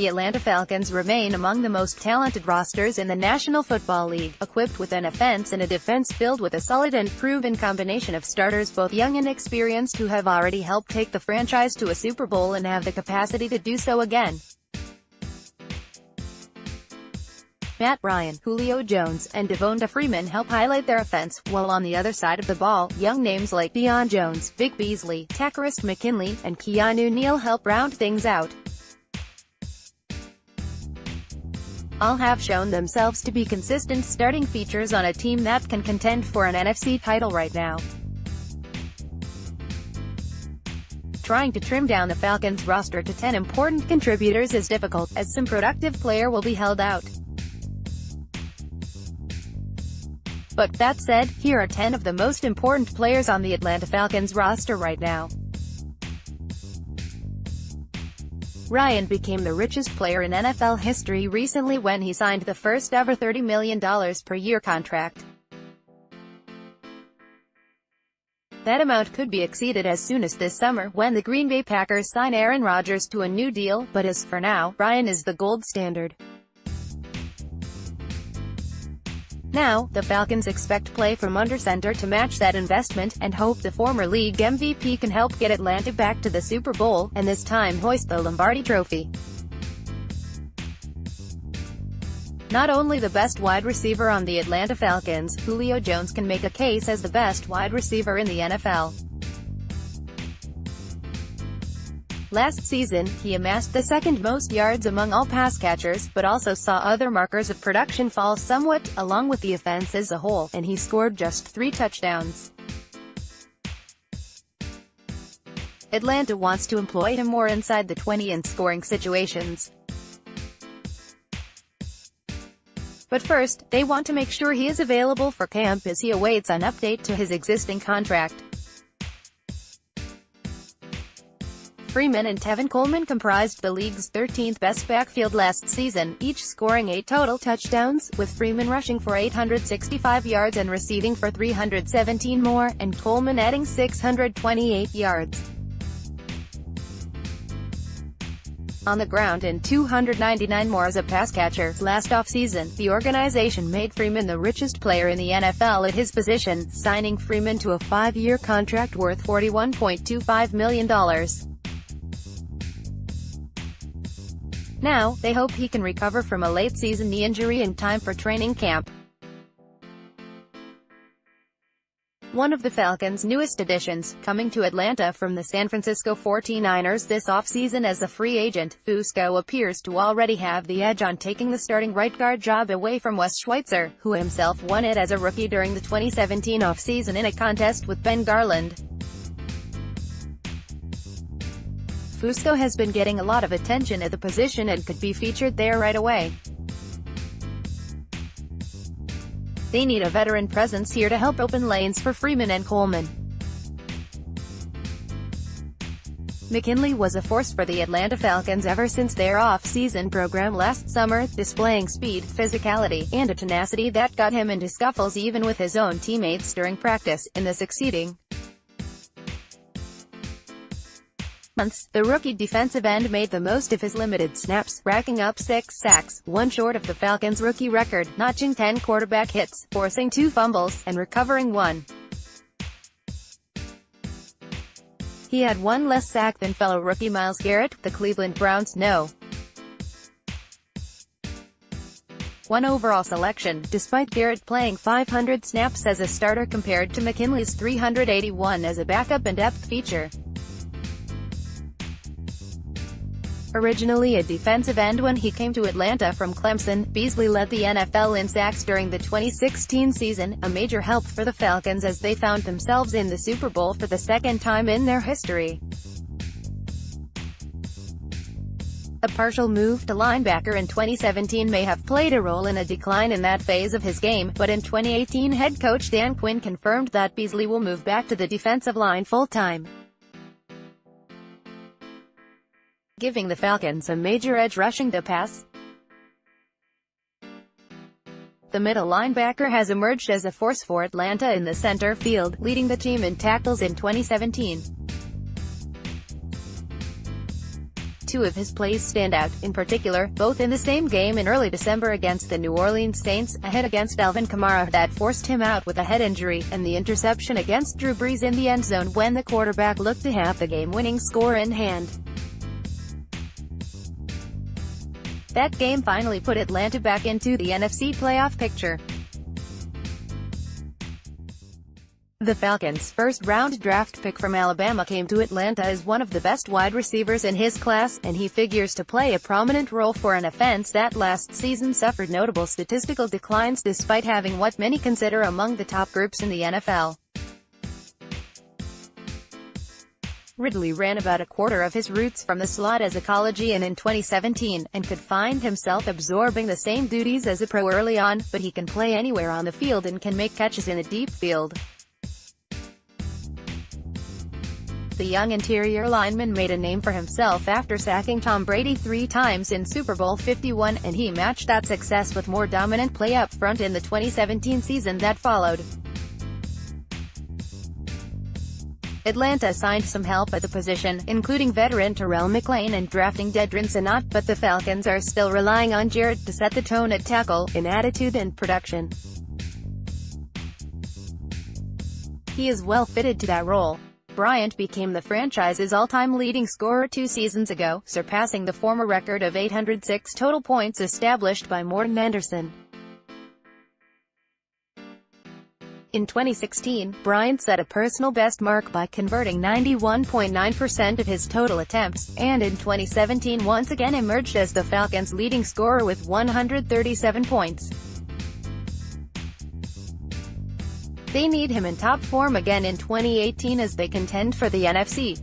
The Atlanta Falcons remain among the most talented rosters in the National Football League, equipped with an offense and a defense filled with a solid and proven combination of starters both young and experienced who have already helped take the franchise to a Super Bowl and have the capacity to do so again. Matt Ryan, Julio Jones, and Devonta Freeman help highlight their offense, while on the other side of the ball, young names like Deion Jones, Vic Beasley, Takkarist McKinley, and Keanu Neal help round things out. All have shown themselves to be consistent starting features on a team that can contend for an NFC title right now. Trying to trim down the Falcons roster to 10 important contributors is difficult, as some productive player will be held out. But that said, here are 10 of the most important players on the Atlanta Falcons roster right now. Ryan became the richest player in NFL history recently when he signed the first ever $30 million per year contract. That amount could be exceeded as soon as this summer when the Green Bay Packers sign Aaron Rodgers to a new deal, but as for now, Ryan is the gold standard. Now, the Falcons expect play from under center to match that investment, and hope the former league MVP can help get Atlanta back to the Super Bowl, and this time hoist the Lombardi Trophy. Not only the best wide receiver on the Atlanta Falcons, Julio Jones can make a case as the best wide receiver in the NFL. Last season, he amassed the second most yards among all pass catchers, but also saw other markers of production fall somewhat, along with the offense as a whole, and he scored just 3 touchdowns. Atlanta wants to employ him more inside the 20 in scoring situations. But first, they want to make sure he is available for camp as he awaits an update to his existing contract. Freeman and Tevin Coleman comprised the league's 13th best backfield last season, each scoring 8 total touchdowns, with Freeman rushing for 865 yards and receiving for 317 more, and Coleman adding 628 yards on the ground and 299 more as a pass catcher. Last offseason, the organization made Freeman the richest player in the NFL at his position, signing Freeman to a 5-year contract worth $41.25 million. Now, they hope he can recover from a late-season knee injury in time for training camp. One of the Falcons' newest additions, coming to Atlanta from the San Francisco 49ers this offseason as a free agent, Fusco appears to already have the edge on taking the starting right guard job away from Wes Schweitzer, who himself won it as a rookie during the 2017 offseason in a contest with Ben Garland. Fusco has been getting a lot of attention at the position and could be featured there right away. They need a veteran presence here to help open lanes for Freeman and Coleman. McKinley was a force for the Atlanta Falcons ever since their off-season program last summer, displaying speed, physicality, and a tenacity that got him into scuffles even with his own teammates during practice. In the succeeding months, the rookie defensive end made the most of his limited snaps, racking up 6 sacks, 1 short of the Falcons' rookie record, notching 10 quarterback hits, forcing 2 fumbles, and recovering 1. He had 1 less sack than fellow rookie Myles Garrett, the Cleveland Browns' No. 1 overall selection, despite Garrett playing 500 snaps as a starter compared to McKinley's 381 as a backup and depth feature. Originally a defensive end when he came to Atlanta from Clemson, Beasley led the NFL in sacks during the 2016 season, a major help for the Falcons as they found themselves in the Super Bowl for the second time in their history. A partial move to linebacker in 2017 may have played a role in a decline in that phase of his game, but in 2018 head coach Dan Quinn confirmed that Beasley will move back to the defensive line full-time, giving the Falcons a major edge rushing the pass. The middle linebacker has emerged as a force for Atlanta in the center field, leading the team in tackles in 2017. two of his plays stand out, in particular, both in the same game in early December against the New Orleans Saints, a hit against Alvin Kamara that forced him out with a head injury, and the interception against Drew Brees in the end zone when the quarterback looked to have the game-winning score in hand. That game finally put Atlanta back into the NFC playoff picture. The Falcons' first-round draft pick from Alabama came to Atlanta as one of the best wide receivers in his class, and he figures to play a prominent role for an offense that last season suffered notable statistical declines despite having what many consider among the top groups in the NFL. Ridley ran about a quarter of his routes from the slot as a collegian in 2017, and could find himself absorbing the same duties as a pro early on, but he can play anywhere on the field and can make catches in a deep field. The young interior lineman made a name for himself after sacking Tom Brady 3 times in Super Bowl 51, and he matched that success with more dominant play up front in the 2017 season that followed. Atlanta signed some help at the position, including veteran Terrell McLean and drafting Dedrin Senat, but the Falcons are still relying on Jarrett to set the tone at tackle, in attitude and production. He is well fitted to that role. Bryant became the franchise's all-time leading scorer 2 seasons ago, surpassing the former record of 806 total points established by Morton Anderson. In 2016, Bryant set a personal best mark by converting 91.9% of his total attempts, and in 2017 once again emerged as the Falcons' leading scorer with 137 points. They need him in top form again in 2018 as they contend for the NFC